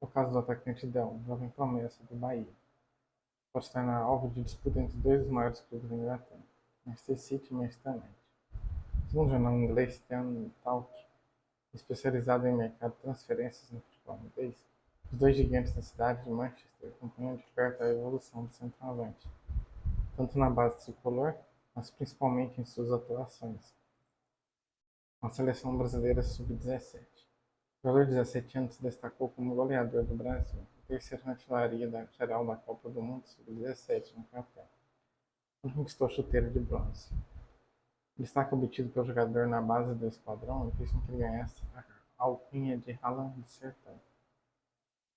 Speaker 1: No caso do atacante Dell, jovem promessa do Bahia, pode se tornar alvo de disputa entre dois dos maiores clubes da Inglaterra, Manchester City e Manchester United. Segundo o jornal inglês Ten Talk, especializado em mercado de transferências no futebol inglês, os dois gigantes da cidade de Manchester acompanham de perto a evolução do centroavante, tanto na base tricolor, mas principalmente em suas atuações com a seleção brasileira sub-17. O jogador de 17 anos se destacou como goleador do Brasil, terceiro na artilharia geral da Copa do Mundo sub-17 no Catar, onde conquistou a chuteira de bronze. O destaque obtido pelo jogador na base do esquadrão fez com que ele ganhasse a alcunha de Haaland do Sertão.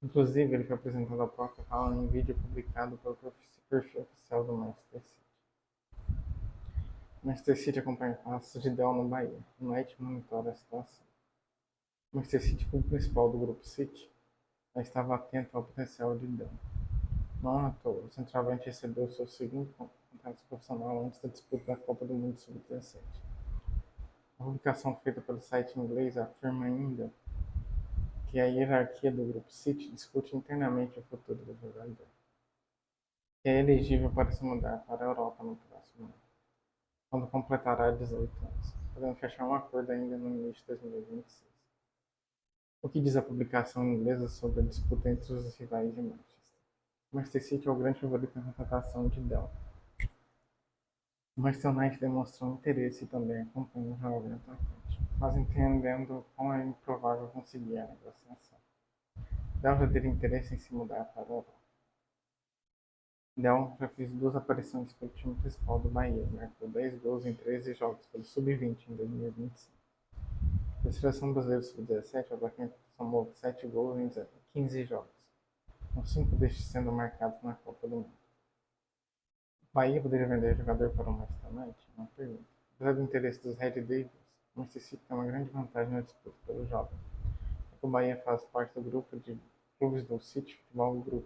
Speaker 1: Inclusive, ele foi apresentado ao próprio Haaland em vídeo publicado pelo perfil oficial do Manchester City. O Manchester City acompanha passos de Dell no Bahia. O United monitora a situação. O Manchester City, clube principal do grupo City, já estava atento ao potencial de Dell. Não à toa, o centroavante recebeu seu segundo contrato profissional antes da disputa da Copa do Mundo Sub-17. A publicação feita pelo site inglês afirma ainda que a hierarquia do grupo City discute internamente o futuro do jogador, que é elegível para se mudar para a Europa no próximo ano, quando completará 18 anos, podendo fechar um acordo ainda no início de 2026. O que diz a publicação inglesa sobre a disputa entre os rivais de Manchester? O Manchester City é o grande favorito na contratação de Dell. O Manchester United demonstrou interesse e também acompanha o jovem atacante, mas entendendo quão é improvável conseguir a negociação. Dell já teria interesse em se mudar para a Europa. Dell já fez 2 aparições pelo time principal do Bahia, marcou 10 gols em 13 jogos pelo Sub-20 em 2025. Pela seleção brasileira Sub-17, o atacante somou 7 gols em 15 jogos, com 5 destes sendo marcados na Copa do Mundo. O Bahia poderia vender jogador para o Manchester United? Uma pergunta. Apesar do interesse dos Red Devils, o Manchester City tem uma grande vantagem na disputa pelo jovem. O Bahia faz parte do grupo de clubes do City Futebol Group.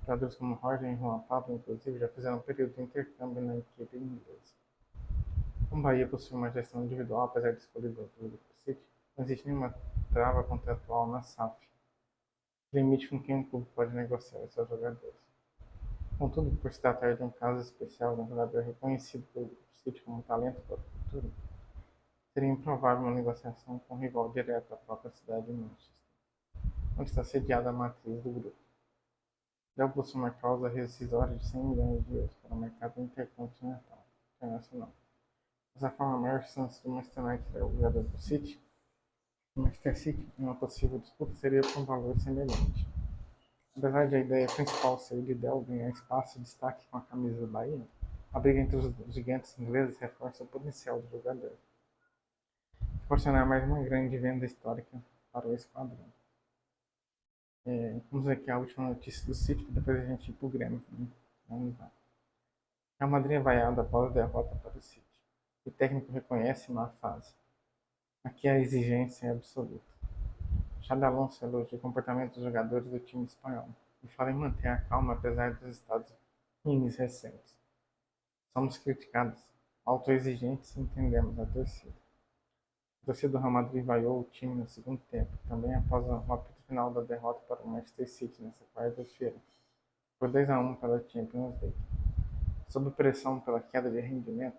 Speaker 1: Jogadores como Roger e Juan Pablo, inclusive, já fizeram um período de intercâmbio na equipe inglesa. O Bahia possui uma gestão individual, apesar de escolhido pelo grupo City, não existe nenhuma trava contratual na SAF, limite com quem o clube pode negociar seus jogadores. Contudo, por se tratar de um caso especial de um jogador reconhecido pelo grupo City como talento para o futuro, seria improvável uma negociação com um rival direto da própria cidade de Manchester, onde está sediada a matriz do grupo. Dell possui uma cláusula rescisória de 100 milhões de euros para o mercado intercontinental internacional. Dessa forma, a maior chance de Manchester United ser o jogador do City, o Manchester City, em uma possível disputa, seria com um valor semelhante. Apesar de a ideia principal ser de Dell ganhar espaço e destaque com a camisa do Bahia, a briga entre os gigantes ingleses reforça o potencial do jogador, proporcionar mais uma grande venda histórica para o esquadrão. Vamos ver aqui a última notícia do City, que depois a gente ir para o Grêmio. Né? Vamos lá. A Madrid é vaiada após a derrota para o City. O técnico reconhece má fase. Aqui a exigência é absoluta. Xabi Alonso elogia o comportamento dos jogadores do time espanhol e fala em manter a calma apesar dos estados ruins recentes. Somos criticados, autoexigentes e entendemos a torcida. A torcida do Real Madrid vaiou o time no segundo tempo, também após o apito final da derrota para o Manchester City nesta quarta-feira, por 2-1 pela Champions League. Sob pressão pela queda de rendimento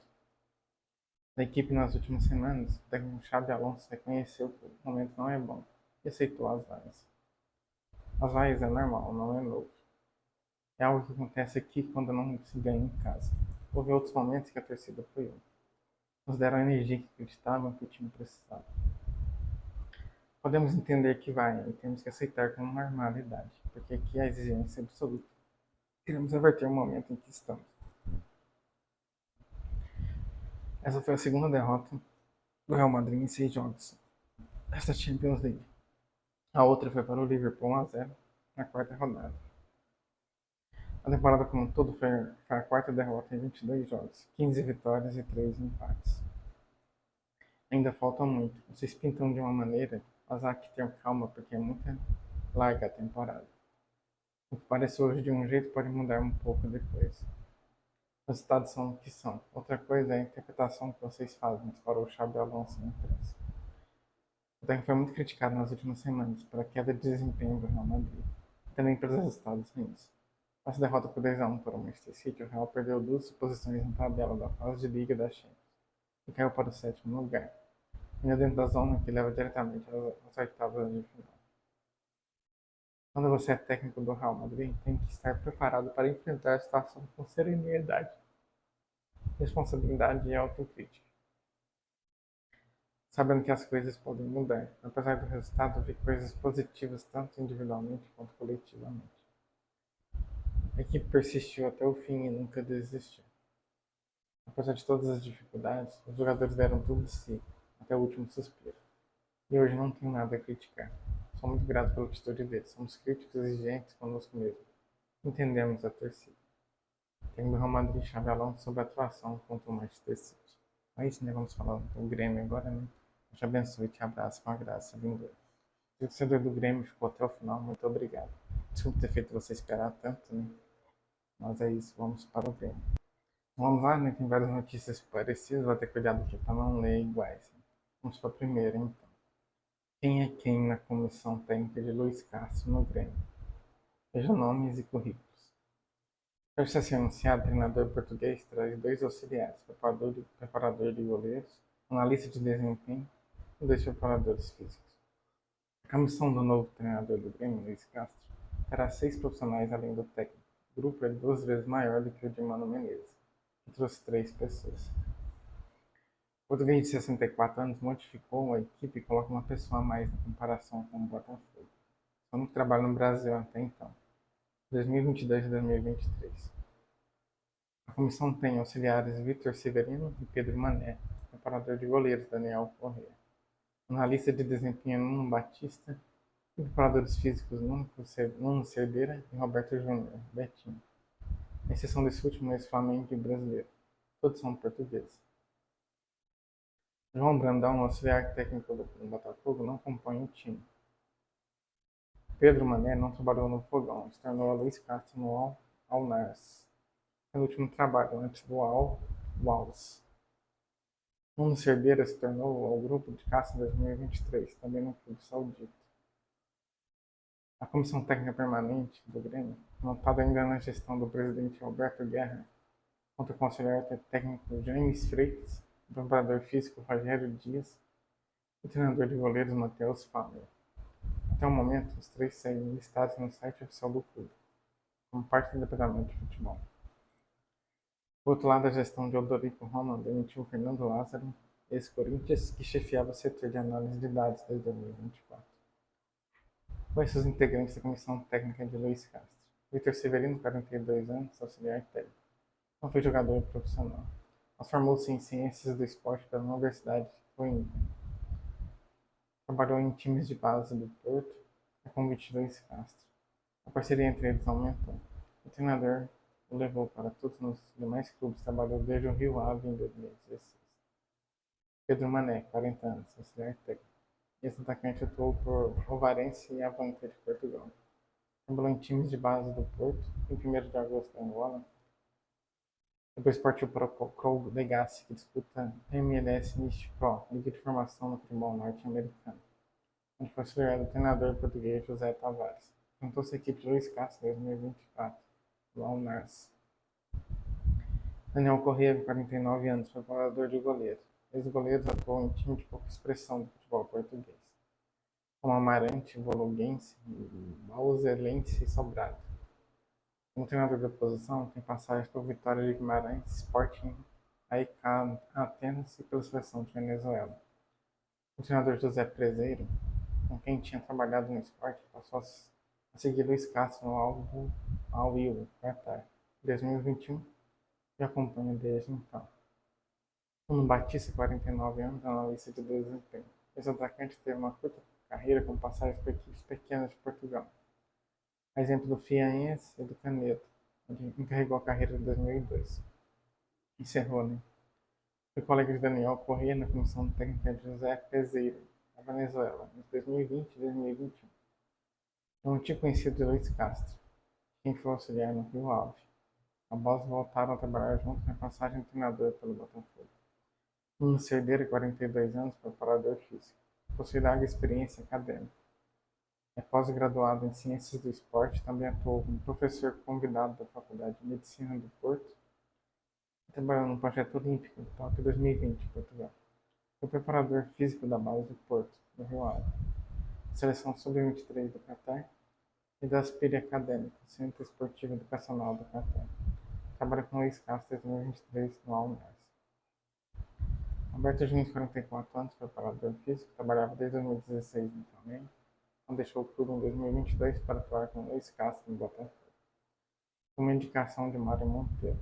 Speaker 1: da equipe nas últimas semanas, o técnico Xabi Alonso reconheceu que o momento não é bom e aceitou as vaias. As vaias é normal, não é novo. É algo que acontece aqui quando não se ganha em casa. Houve outros momentos que a torcida apoiou. Nos deram a energia que acreditavam que o time precisava. Podemos entender que vai e temos que aceitar como normalidade, porque aqui a exigência é absoluta. Queremos reverter o momento em que estamos. Essa foi a segunda derrota do Real Madrid em 6 jogos esta Champions League. A outra foi para o Liverpool 1-0 na quarta rodada. A temporada como um todo foi a quarta derrota em 22 jogos, 15 vitórias e 3 empates. Ainda falta muito. Vocês pintam de uma maneira, mas há que ter calma porque é muito larga a temporada. O que parece hoje de um jeito pode mudar um pouco depois. Os resultados são o que são. Outra coisa é a interpretação que vocês fazem, disparou o Xabi Alonso na imprensa. O técnico foi muito criticado nas últimas semanas pela queda de desempenho do Real Madrid, e também pelos resultados ruins. Após a derrota por 2-1 para o Manchester City, o Real perdeu 2 posições na tabela da fase de Liga da Champions e caiu para o 7º lugar, ainda dentro da zona que leva diretamente às oitavas de final. Quando você é técnico do Real Madrid, tem que estar preparado para enfrentar a situação com serenidade, responsabilidade e autocrítica, sabendo que as coisas podem mudar. Apesar do resultado, vi coisas positivas tanto individualmente quanto coletivamente. A equipe persistiu até o fim e nunca desistiu. Apesar de todas as dificuldades, os jogadores deram tudo de si, até o último suspiro. E hoje não tenho nada a criticar. Sou muito grato pela atitude deles. Somos críticos e exigentes conosco mesmos. Entendemos a torcida. Tem do Real Madrid Xabi Alonso sobre a atuação contra o Manchester City. É isso, né? Vamos falar do Grêmio agora, né? Eu te abençoe e te abraço com a graça vindoura. Se o torcedor do Grêmio ficou até o final, muito obrigado. Desculpa ter feito você esperar tanto, né? Mas é isso, vamos para o Grêmio. Vamos lá, né? Tem várias notícias parecidas, vou ter cuidado aqui para não ler iguais. Vamos para a primeira, então. Quem é quem na comissão técnica de Luiz Castro no Grêmio? Veja nomes e currículos. Para ser anunciado, o treinador português traz 2 auxiliares, preparador de goleiros, analista de desempenho e 2 preparadores físicos. A comissão do novo treinador do Grêmio, Luiz Castro, terá 6 profissionais além do técnico. O grupo é 2 vezes maior do que o de Mano Menezes, que trouxe 3 pessoas. O português de 64 anos modificou a equipe e coloca uma pessoa a mais na comparação com o Botafogo. Só no trabalho no Brasil até então, 2022 e 2023. A comissão tem auxiliares Vitor Severino e Pedro Mané, preparador de goleiros Daniel Corrêa, analista de desempenho Nuno Batista e preparadores físicos Nuno Cerdeira e Roberto Júnior, Betinho. A exceção desse último é Flamengo e brasileiro. Todos são portugueses. João Brandão, auxiliar técnico do Botafogo, não compõe o time. Pedro Mané não trabalhou no Fogão, se tornou a Luiz Castro no Al-Nars, no último trabalho antes do Al-Wals. Nuno Cerdeira se tornou ao grupo de Castro em 2023, também no clube saudita. A comissão técnica permanente do Grêmio, montada ainda na gestão do presidente Alberto Guerra, conta com o auxiliar técnico James Freitas, o preparador físico Rogério Dias e o treinador de goleiros Matheus Fowler. Até o momento, os 3 seguem listados no site oficial do clube, como parte do departamento de futebol. Por outro lado, a gestão de Odorico Roma demitiu Fernando Lázaro, ex-Corinthians, que chefiava o setor de análise de dados desde 2024. Quais os integrantes da comissão técnica de Luiz Castro? Vitor Severino, 42 anos, auxiliar técnico. Não foi jogador profissional, mas formou-se em Ciências do Esporte pela Universidade de Coimbra. Trabalhou em times de base do Porto, a convite de Luiz Castro. A parceria entre eles aumentou. O treinador o levou para todos os demais clubes, trabalhou desde o Rio Ave em 2016. Pedro Mané, 40 anos, auxiliar técnico. Esse atacante atuou por Ovarense e Avante de Portugal. Trabalhou em times de base do Porto, em 1º de agosto da Angola. Depois partiu para o Crow Legacy, que disputa a MLS East Pro, Liga de Formação no futebol norte-americano, onde foi auxiliar do treinador português José Tavares. Juntou-se à equipe de Luiz Castro em 2024, do Al-Nars. Daniel Corrêa, 49 anos, preparador de goleiro. Ex-goleiros atuou em time de pouca expressão do futebol português, como Amarante, Voluguense, Bauselense e Sobrado. Como treinador da posição, tem passagem pelo Vitória de Guimarães, Sporting, AEK Atenas e pela seleção de Venezuela. O treinador José Prezeiro com quem tinha trabalhado no esporte, passou a seguir Luiz Castro no Al Hilal, Qatar, em 2021, e acompanha desde então. Bruno Batista, 49 anos, analista de desempenho. Esse atacante teve uma curta carreira com passagens por equipes pequenas de Portugal. A exemplo do Fianense e do Canedo, onde encarregou a carreira de 2002. Encerrou, né? Foi colega de Daniel Corrêa na comissão técnica de José Peseiro, na Venezuela, entre 2020 e 2021. É um antigo conhecido de Luiz Castro, quem foi auxiliar no Rio Ave. Após voltaram a trabalhar juntos na passagem de treinador pelo Botafogo. Nuno Cerdeira, 42 anos, preparador físico. Possui larga experiência acadêmica. É pós-graduado em Ciências do Esporte, também atuou como professor convidado da Faculdade de Medicina do Porto e trabalhou no Projeto Olímpico do Tóquio 2020, em Portugal. Foi preparador físico da base do Porto, do Rio Ave, Seleção Sub-23 do Catar e da Aspire Acadêmica, Centro Esportivo Educacional do Catar. Trabalha com Luiz Castro desde 2023 no Almars. Alberto Júnior, 44 anos, preparador físico, trabalhava desde 2016 no Flamengo, quando deixou o clube em 2022 para atuar com Luiz Castro no Botafogo. Uma indicação de Mário Monteiro.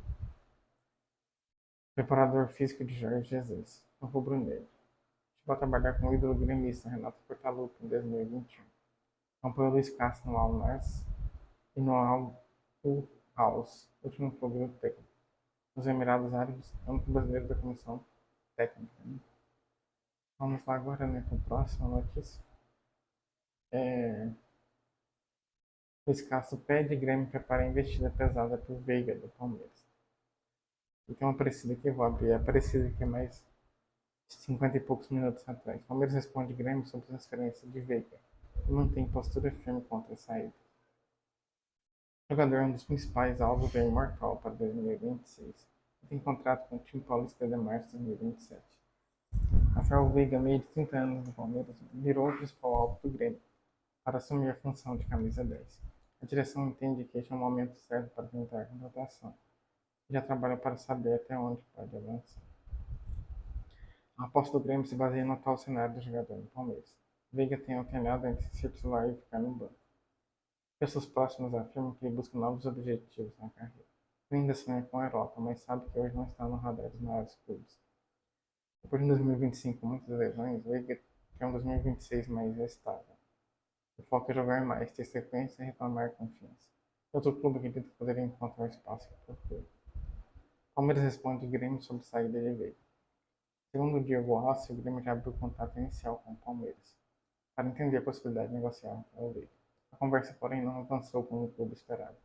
Speaker 1: Preparador físico de Jorge Jesus, no Rubro Negro. Chegou a trabalhar com o ídolo gremista Renato Portaluppi em 2021. Acompanhou Luiz Castro no Almars e no Al-Aws, último clube do técnico. Nos Emirados Árabes, é o único brasileiro da comissão técnica. Né? Vamos lá agora, né, com a próxima notícia. Luiz Castro pede Grêmio prepara investida pesada por Veiga do Palmeiras. E tem uma parecida que eu vou abrir, a parecida que é mais 50 e poucos minutos atrás. Palmeiras responde Grêmio sobre transferência de Veiga e mantém postura firme contra a saída. O jogador é um dos principais alvos da Imortal para 2026 e tem contrato com o time paulista de março de 2027. Rafael Veiga, meio de 30 anos do Palmeiras, virou o principal alvo do Grêmio para assumir a função de camisa 10. A direção entende que este é o momento certo para tentar a contratação e já trabalha para saber até onde pode avançar. A aposta do Grêmio se baseia no atual cenário do jogador no Palmeiras. Veiga tem alternado entre ser titular e ficar no banco. Pessoas próximas afirmam que ele busca novos objetivos na carreira. Ele ainda sonha com a Europa, mas sabe que hoje não está no radar dos maiores clubes. Depois de 2025 com muitas lesões, Veiga quer um 2026 mais estável. O foco é jogar mais, ter sequência e reclamar confiança. Outro clube acredita que poderia encontrar espaço que procura. Palmeiras responde Grêmio sobre saída de Veiga. Segundo o Diego Rossi, o Grêmio já abriu contato inicial com o Palmeiras, para entender a possibilidade de negociar o Veiga. A conversa, porém, não avançou como o clube esperava.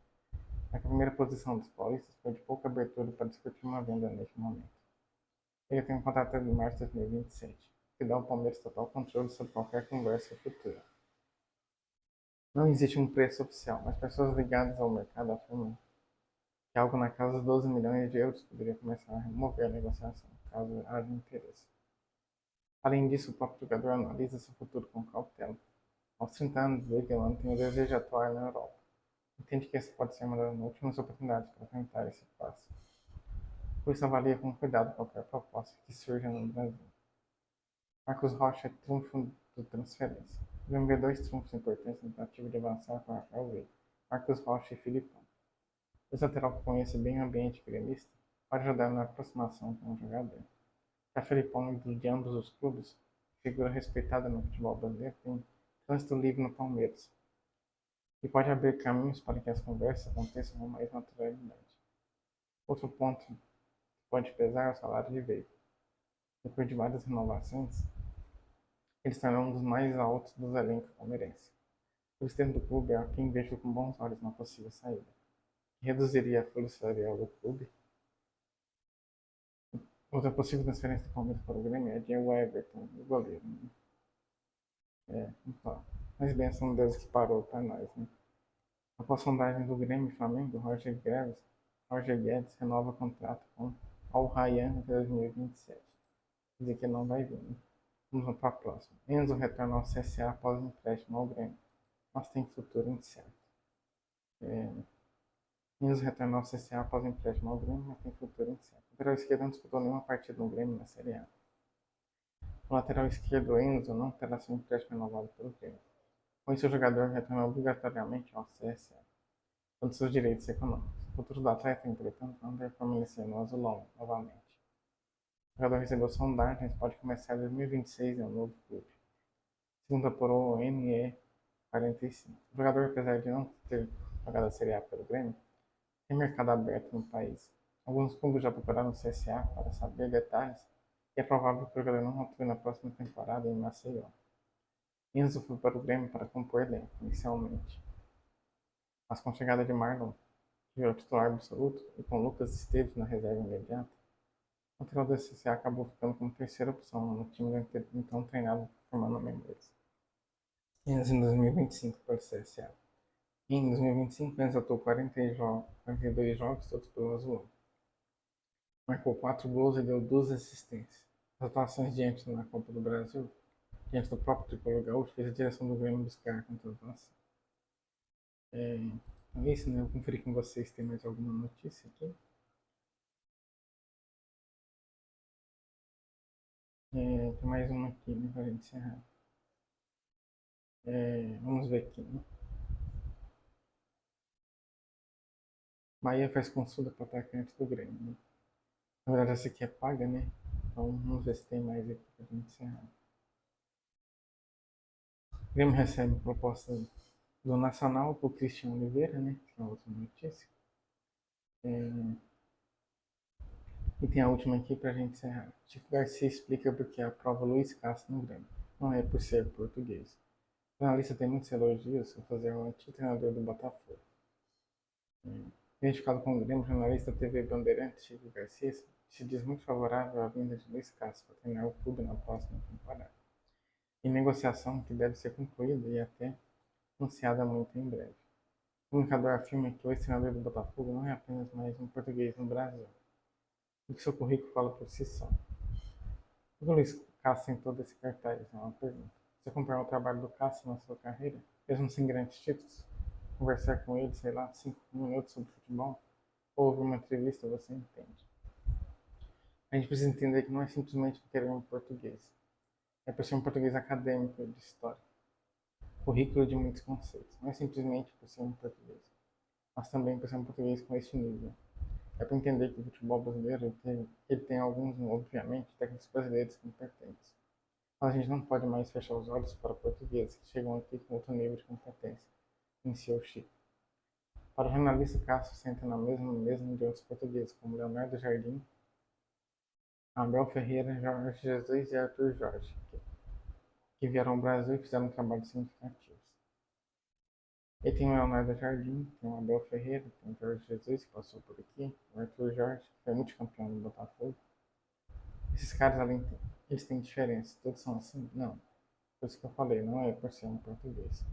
Speaker 1: A primeira posição dos paulistas foi de pouca abertura para discutir uma venda neste momento. Ele tem um contrato até março de 2027, que dá ao Palmeiras total controle sobre qualquer conversa futura. Não existe um preço oficial, mas pessoas ligadas ao mercado afirmam que algo na casa dos 12 milhões de euros poderia começar a mover a negociação, caso haja interesse. Além disso, o próprio jogador analisa seu futuro com cautela. Aos 30 anos, Veiga tem o desejo de atuar na Europa. Entende que essa pode ser uma das últimas oportunidades para tentar esse passo. Por isso, avalia com cuidado qualquer proposta que surja no Brasil. Marcos Rocha, triunfo de transferência. Vamos ver dois trunfos importantes na tentativa de avançar com Rafael Veiga, Marcos Rocha e Filipão. O lateral que conhece bem o ambiente gremista pode ajudar na aproximação com o jogador. Já Filipão, ídolo de ambos os clubes, figura respeitada no futebol brasileiro, tem trânsito livre no Palmeiras e pode abrir caminhos para que as conversas aconteçam com mais naturalidade. Outro ponto que pode pesar é o salário de Veiga. Depois de várias renovações, ele se tornou um dos mais altos dos elencos palmeirenses. O presidente do clube é quem vejo com bons olhos uma possível saída, que reduziria a folha salarial do clube. Outra possível transferência do Palmeiras para o Grêmio é de Everton, o goleiro. Né? Então, mas bem, são Deus que parou para nós. Né? Após sondagem do Grêmio e Flamengo, Roger Guedes renova contrato com Al Rayyan até 2027. Quer dizer que não vai vir. Né? Vamos para a próxima. Enzo retorna ao CSA após o empréstimo ao Grêmio, mas tem futuro incerto. Enzo retornou ao CSA após o empréstimo ao Grêmio, mas tem futuro incerto. O lateral esquerdo não disputou nenhuma partida no Grêmio na Série A. O lateral esquerdo Enzo não terá seu empréstimo renovado pelo Grêmio. Com isso, o jogador retorna obrigatoriamente ao CSA, quanto seus direitos econômicos. O futuro do atleta, entretanto, não deve permanecer no azulão novamente. O jogador recebeu sondagens e pode começar em 2026 em um novo clube, segundo apurou o NE45. O jogador, apesar de não ter jogado a Série A pelo Grêmio, tem mercado aberto no país. Alguns clubes já procuraram o CSA para saber detalhes e é provável que o jogador não atue na próxima temporada em Maceió. Enzo foi para o Grêmio para compor elenco, inicialmente, mas com a chegada de Marlon, que virou titular absoluto, e com Lucas Esteves na reserva imediata, o lateral do CSA acabou ficando como terceira opção no time então treinado por Mano Menezes. Enzo em 2025 para o CSA. Em 2025, Enzo atuou 42 jogos, todos pelo Azul. Marcou 4 gols e deu 2 assistências. As atuações diante na Copa do Brasil, diante do próprio Tricolor Gaúcho, fez a direção do Grêmio buscar a contratação. É isso, né? Eu conferi com vocês se tem mais alguma notícia aqui. Tem mais uma aqui, né, pra gente encerrar. Vamos ver aqui, né? Bahia faz consulta para atacante do Grêmio, né? Na verdade, essa aqui é paga, né? Então, vamos ver se tem mais aqui pra gente encerrar. O Grêmio recebe proposta do Nacional para o Cristian Oliveira, né? Que é a outra notícia. E tem a última aqui pra gente encerrar. Chico Garcia explica por que aprova Luiz Castro no Grêmio. Não é por ser português. O jornalista tem muitos elogios ao fazer o antigo treinador do Botafogo. Identificado com o Grêmio, o jornalista TV Bandeirantes Chico Garcia se diz muito favorável à vinda de Luiz Castro para treinar o clube na próxima temporada. Em negociação que deve ser concluída e até anunciada muito em breve. O comunicador afirma que o ex-treinador do Botafogo não é apenas mais um português no Brasil, e que seu currículo fala por si só. Por que o Luiz Castro tem todo esse cartaz? É uma pergunta. Você acompanhar o trabalho do Castro na sua carreira, mesmo sem grandes títulos, conversar com ele, sei lá, 5 minutos sobre futebol, ou ouvir uma entrevista, você entende. A gente precisa entender que não é simplesmente por querer um português. É por ser um português acadêmico de história. Currículo de muitos conceitos. Não é simplesmente por ser um português, mas também por ser um português com este nível. É para entender que o futebol brasileiro ele tem alguns, obviamente, técnicos brasileiros competentes. Mas a gente não pode mais fechar os olhos para portugueses que chegam aqui com outro nível de competência, iniciou Chico. Para o jornalista, Castro senta na mesma mesa de outros portugueses, como Leonardo Jardim, Abel Ferreira, Jorge Jesus e Arthur Jorge, que vieram ao Brasil e fizeram trabalhos significativos. E tem o Leonardo Jardim, tem o Abel Ferreira, tem o Jorge Jesus, que passou por aqui, o Arthur Jorge, que foi multicampeão no Botafogo. Esses caras, eles têm diferença, todos são assim? Não. Por isso que eu falei, não é por ser um português.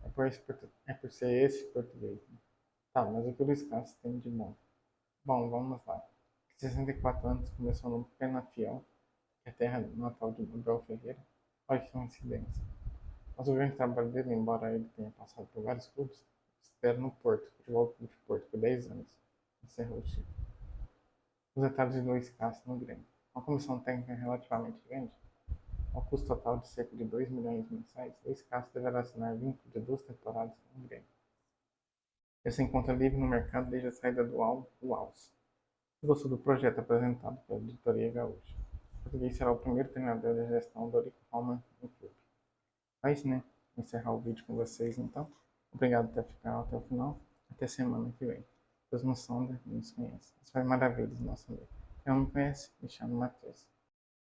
Speaker 1: É por ser esse português. Né? Tá, mas o que o Luiz Castro tem de bom? Bom, vamos lá. 64 anos, começou no Penafiel, que é a terra natal de Abel Ferreira. Olha que coincidência. Mas o grande trabalho dele, embora ele tenha passado por vários clubes, espera no Porto, Futebol Clube de Porto, por 10 anos. Encerrou o Chico. Os detalhes de Luiz Castro no Grêmio. Uma comissão técnica relativamente grande, ao custo total de cerca de 2 milhões mensais, Luiz Castro deverá assinar vínculo de 2 temporadas com o Grêmio. Ele se encontra livre no mercado desde a saída do Alce. Gostou do projeto apresentado pela editoria gaúcha. O português será o primeiro treinador da gestão do Eurico Roman no clube. Mas, né, vou encerrar o vídeo com vocês então. Obrigado por ter ficado até o final. Até semana que vem. Deus nos sonda e nos conhece. Isso faz maravilhas no nosso meio. Quem não me conhece, me chama Matheus.